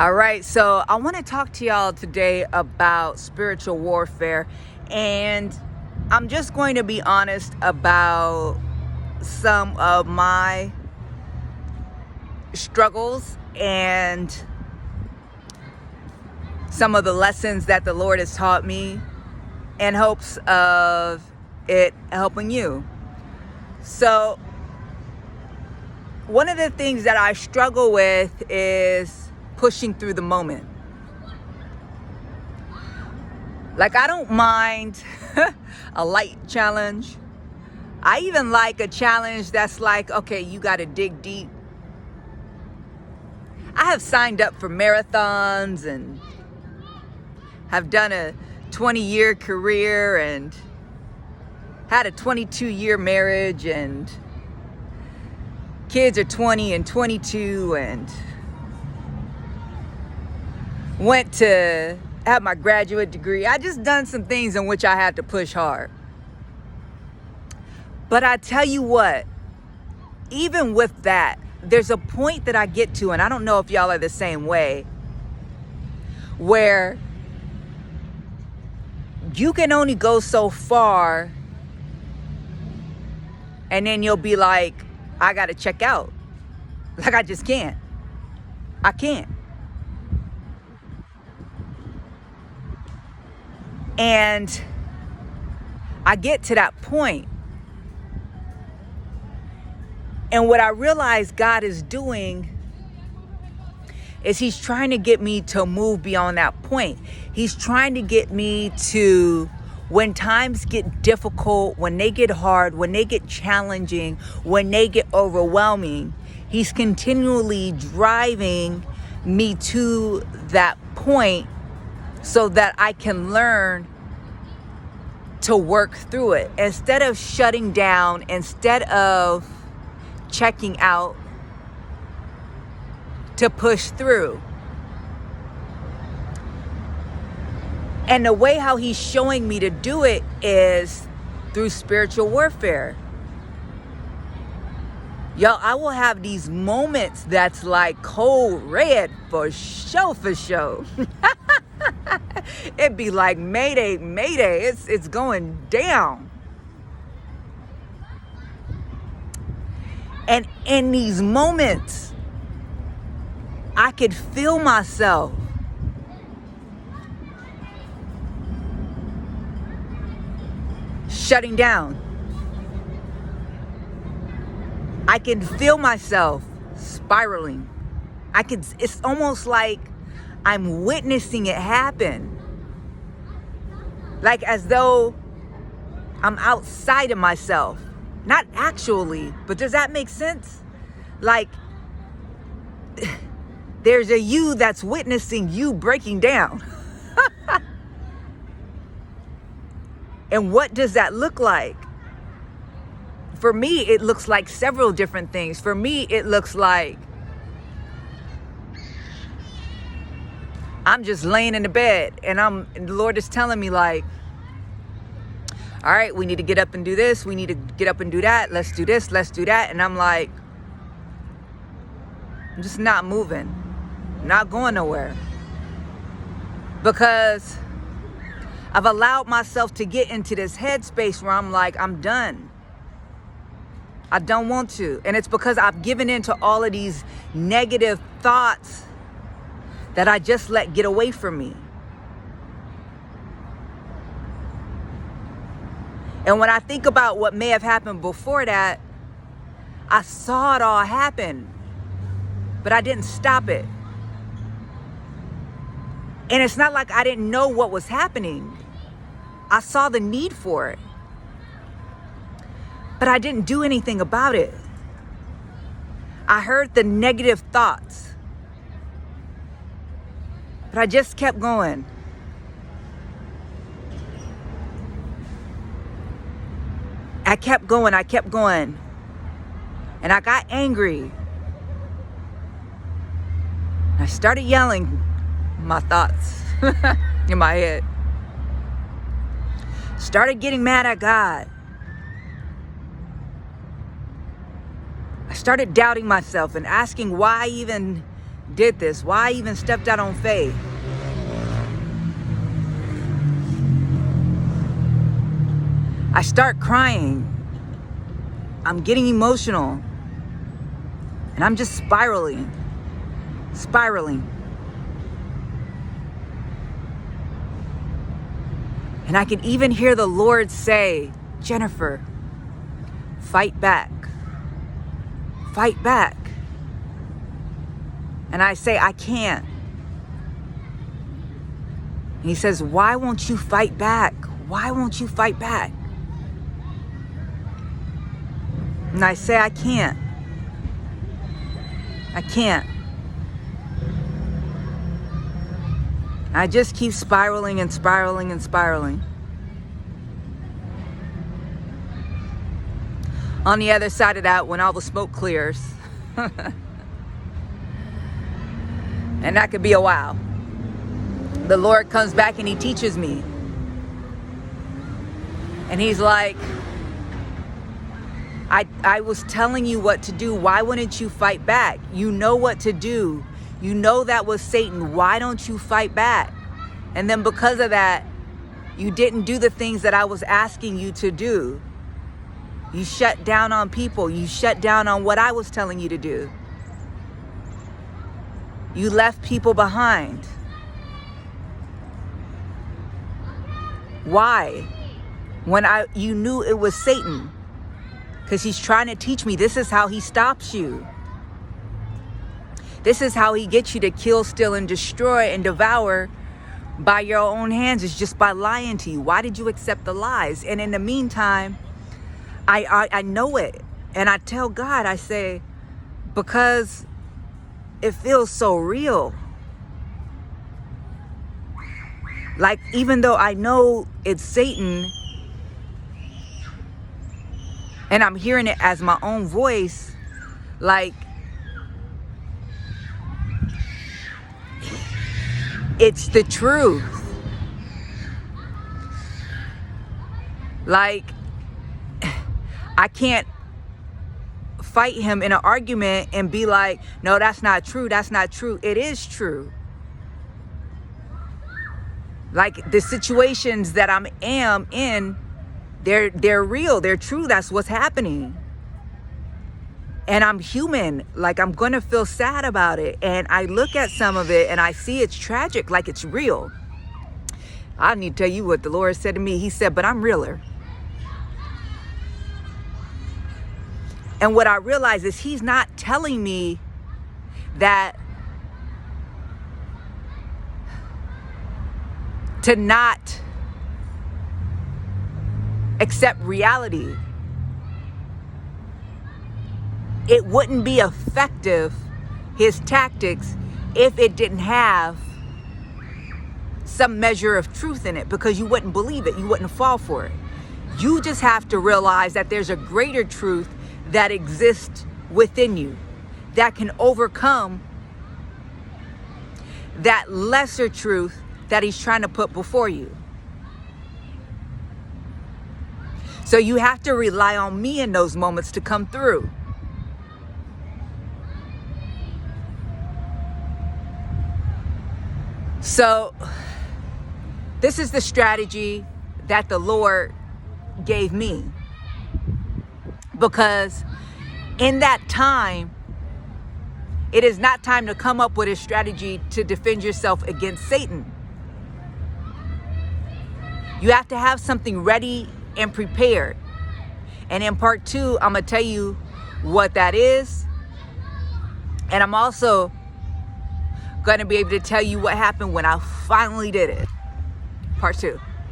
All right, so I want to talk to y'all today about spiritual warfare, and I'm just going to be honest about some of my struggles and some of the lessons that the Lord has taught me in hopes of it helping you. So, one of the things that I struggle with is pushing through the moment. Like, I don't mind a light challenge. I even like a challenge that's like, okay, you got to dig deep. I have signed up for marathons and have done a 20-year career and had a 22-year marriage, and kids are 20 and 22, and went to have my graduate degree. I just done some things in which I had to push hard. But I tell you what, even with that, there's a point that I get to, and I don't know if y'all are the same way, where you can only go so far, and then you'll be like, I gotta check out. Like, I just can't. I can't. And I get to that point. And what I realize God is doing is He's trying to get me to move beyond that point. He's trying to get me to, when times get difficult, when they get hard, when they get challenging, when they get overwhelming, He's continually driving me to that point so that I can learn to work through it. Instead of shutting down, instead of checking out, to push through. And the way how He's showing me to do it is through spiritual warfare. Y'all, I will have these moments that's like cold red for show. It'd be like mayday, mayday. It's going down. And in these moments, I could feel myself shutting down. I can feel myself spiraling. It's almost like I'm witnessing it happen. Like as though I'm outside of myself. Not actually, but does that make sense? Like, there's a you that's witnessing you breaking down. And what does that look like? For me, it looks like several different things. For me, it looks like I'm just laying in the bed and the Lord is telling me like, all right, we need to get up and do this. We need to get up and do that. Let's do this. Let's do that. And I'm like, I'm just not moving, not going nowhere. Because I've allowed myself to get into this headspace where I'm like, I'm done. I don't want to. And it's because I've given into all of these negative thoughts that I just let get away from me. And when I think about what may have happened before that, I saw it all happen, but I didn't stop it. And it's not like I didn't know what was happening. I saw the need for it, but I didn't do anything about it. I heard the negative thoughts, but I just kept going. I kept going. And I got angry. I started yelling my thoughts in my head. Started getting mad at God. I started doubting myself and asking why I even did this? Why I even stepped out on faith? I start crying. I'm getting emotional. And I'm just spiraling. And I can even hear the Lord say, Jennifer, fight back. Fight back. And I say, I can't. And he says, why won't you fight back? Why won't you fight back? And I say, I can't. I can't. I just keep spiraling and spiraling and spiraling. On the other side of that, when all the smoke clears, and that could be a while, the Lord comes back and he teaches me. And he's like, I was telling you what to do. Why wouldn't you fight back? You know what to do. You know that was Satan. Why don't you fight back? And then because of that, you didn't do the things that I was asking you to do. You shut down on people. You shut down on what I was telling you to do. You left people behind. Why? When you knew it was Satan. Because he's trying to teach me this is how he stops you. This is how he gets you to kill, steal, and destroy and devour by your own hands. It's just by lying to you. Why did you accept the lies? And in the meantime, I know it. And I tell God, I say, because it feels so real. Like, even though I know it's Satan, and I'm hearing it as my own voice, like, it's the truth. Like, I can't fight him in an argument and be like, no, that's not true. That's not true. It is true. Like, the situations that I'm in, they're real. They're true. That's what's happening. And I'm human. Like, I'm going to feel sad about it. And I look at some of it and I see it's tragic, like it's real. I need to tell you what the Lord said to me. He said, but I'm realer. And what I realize is he's not telling me that to not accept reality. It wouldn't be effective, his tactics, if it didn't have some measure of truth in it, because you wouldn't believe it. You wouldn't fall for it. You just have to realize that there's a greater truth that exists within you that can overcome that lesser truth that he's trying to put before you. So you have to rely on me in those moments to come through. So this is the strategy that the Lord gave me. Because in that time, it is not time to come up with a strategy to defend yourself against Satan. You have to have something ready and prepared. And in part 2, I'm going to tell you what that is. And I'm also going to be able to tell you what happened when I finally did it. Part 2.